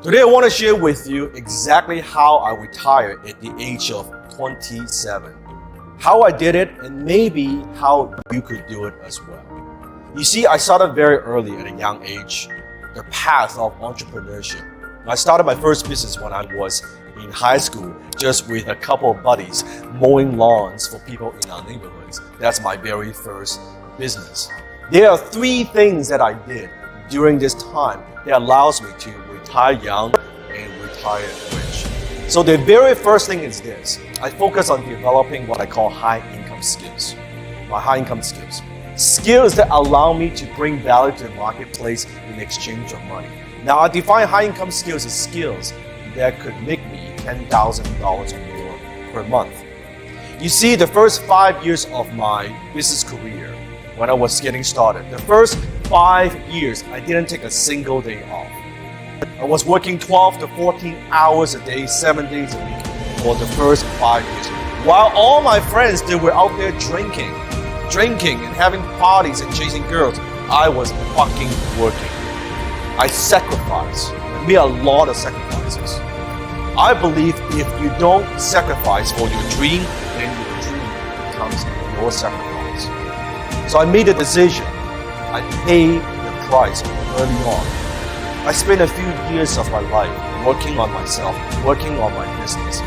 Today I want to share with you exactly how I retired at the age of 27. How I did it and maybe how you could do it as well. You see, I started very early at a young age, the path of entrepreneurship. I started my first business when I was in high school, just with a couple of buddies, mowing lawns for people in our neighborhoods. That's my very first business. There are three things that I did during this time that allows me to retire young and retire rich. So the very first thing is this. I focus on developing what I call high-income skills. My high-income skills. Skills that allow me to bring value to the marketplace in exchange of money. Now, I define high-income skills as skills that could make me $10,000 or more per month. You see, the first 5 years of my business career, when I was getting started, the first 5 years, I didn't take a single day off. I was working 12 to 14 hours a day, 7 days a week for the first 5 years. While all my friends, they were out there drinking and having parties and chasing girls, I was fucking working. I sacrificed. I made a lot of sacrifices. I believe if you don't sacrifice for your dream, then your dream becomes your sacrifice. So I made a decision. I paid the price early on. I spent a few years of my life working on myself, working on my business,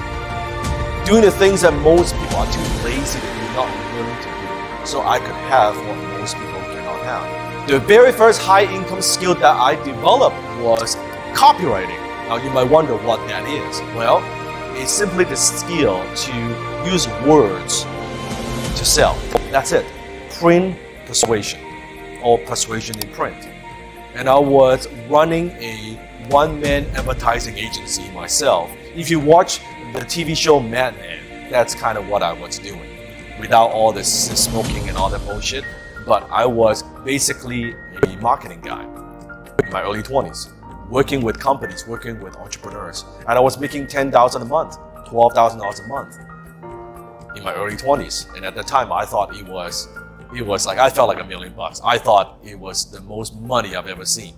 doing the things that most people are too lazy to do, not willing to do, so I could have what most people cannot have. The very first high-income skill that I developed was copywriting. Now you might wonder what that is. Well, it's simply the skill to use words to sell. That's it. Print persuasion, or persuasion in print. And I was running a one-man advertising agency myself. If you watch the TV show Mad Men, that's kind of what I was doing. Without all this smoking and all that bullshit. But I was basically a marketing guy in my early 20s. Working with companies, working with entrepreneurs. And I was making $10,000 a month, $12,000 a month in my early 20s. And at the time, I thought it was like, I felt like $1 million. I thought it was the most money I've ever seen.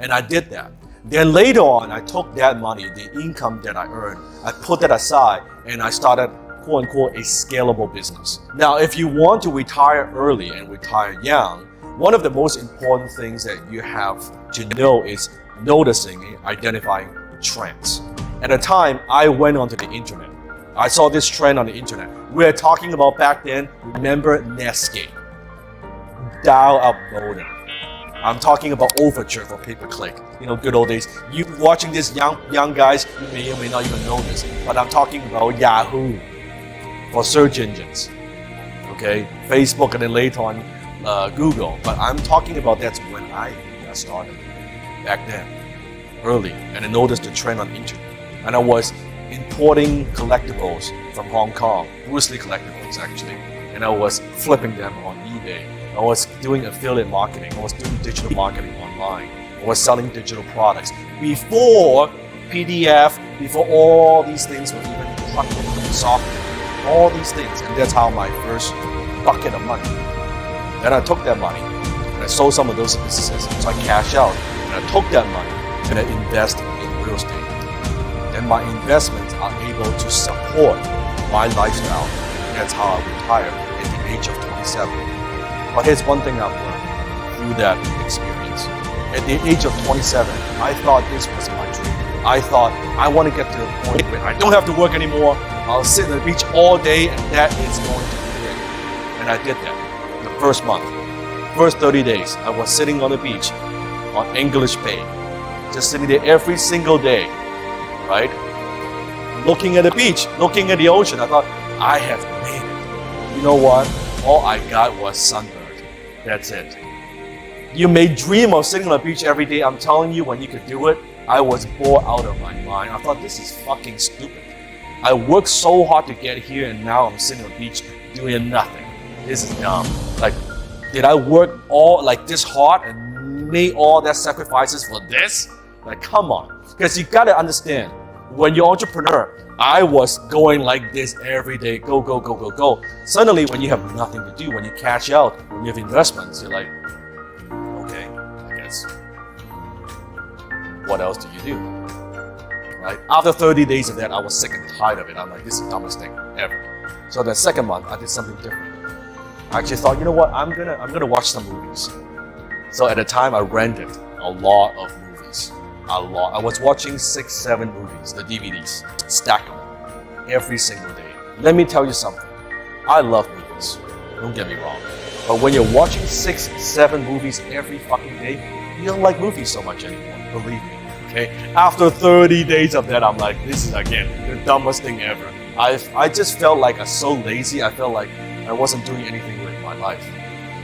And I did that. Then later on, I took that money, the income that I earned, I put that aside and I started, quote unquote, a scalable business. Now, if you want to retire early and retire young, one of the most important things that you have to know is noticing and identifying trends. At the time, I went onto the internet. I saw this trend on the internet. We were talking about back then, remember Netscape? Dial-up modem. I'm talking about Overture for pay-per-click. You know, good old days. You watching this young guys, you may or may not even know this, but I'm talking about Yahoo for search engines. Okay, Facebook and then later on Google. But I'm talking about that's when I got started back then, early, and I noticed the trend on the internet. And I was importing collectibles from Hong Kong, Bruce Lee collectibles actually, and I was flipping them on eBay. I was doing affiliate marketing. I was doing digital marketing online. I was selling digital products before PDF, before all these things were even plugged into software. All these things, and that's how my first bucket of money. Then I took that money and I sold some of those businesses, so I cashed out. And I took that money and I invested in real estate. Then my investments are able to support my lifestyle. That's how I retired at the age of 27. But here's one thing I've learned through that experience. At the age of 27, I thought this was my dream. I thought I want to get to the point where I don't have to work anymore. I'll sit on the beach all day and that is going to be it. And I did that. The first month, first 30 days, I was sitting on the beach on English Bay. Just sitting there every single day, right? Looking at the beach, looking at the ocean. I thought, I have made it. You know what? All I got was sunburn. That's it. You may dream of sitting on the beach every day. I'm telling you, when you could do it, I was bored out of my mind. I thought, this is fucking stupid. I worked so hard to get here and now I'm sitting on the beach doing nothing. This is dumb. Like, did I work all like this hard and made all that sacrifices for this? Like, come on. Because you gotta understand, when you're an entrepreneur, I was going like this every day, go, go, go, go, go. Suddenly, when you have nothing to do, when you cash out, when you have investments, you're like, okay, I guess, what else do you do? right? After 30 days of that, I was sick and tired of it. I'm like, this is the dumbest thing ever. So the second month, I did something different. I actually thought, you know what, I'm gonna watch some movies. So at the time, I rented a lot of movies. A lot. I was watching 6, 7 movies, the DVDs, stack them every single day. Let me tell you something. I love movies. Don't get me wrong. But when you're watching 6, 7 movies every fucking day, you don't like movies so much anymore. Believe me. Okay. After 30 days of that, I'm like, this is again the dumbest thing ever. I just felt like I was so lazy. I felt like I wasn't doing anything with my life.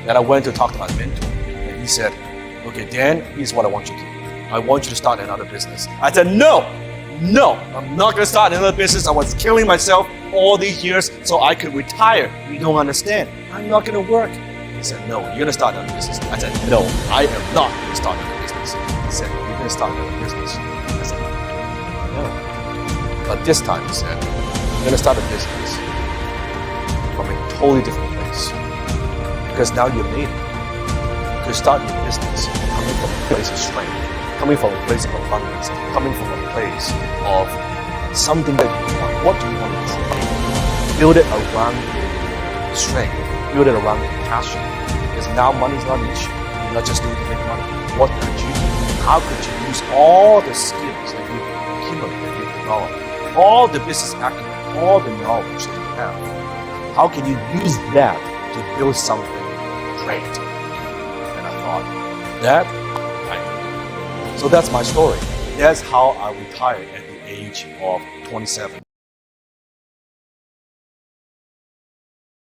Then I went to talk to my mentor, and he said, okay, Dan, here's what I want you to do. I want you to start another business. I said, no, I'm not gonna start another business. I was killing myself all these years so I could retire. You don't understand. I'm not gonna work. He said, no, you're gonna start another business. I said, no, I am not gonna start another business. He said, you're gonna start another business. I said, no. But this time, he said, you're gonna start a business from a totally different place. Because now you're made it. You could start your business coming from a place of strength, coming from a place of abundance, coming from a place of something that you want. What do you want to do? Build it around your strength. Build it around your passion. Because now money's not an issue. You're not just doing to make money. What could you do? How could you use all the skills that you've accumulated, that you've developed, all the business acumen, all the knowledge that you have? How can you use that to build something great? And I thought, that I can do. So that's my story. That's how I retired at the age of 27.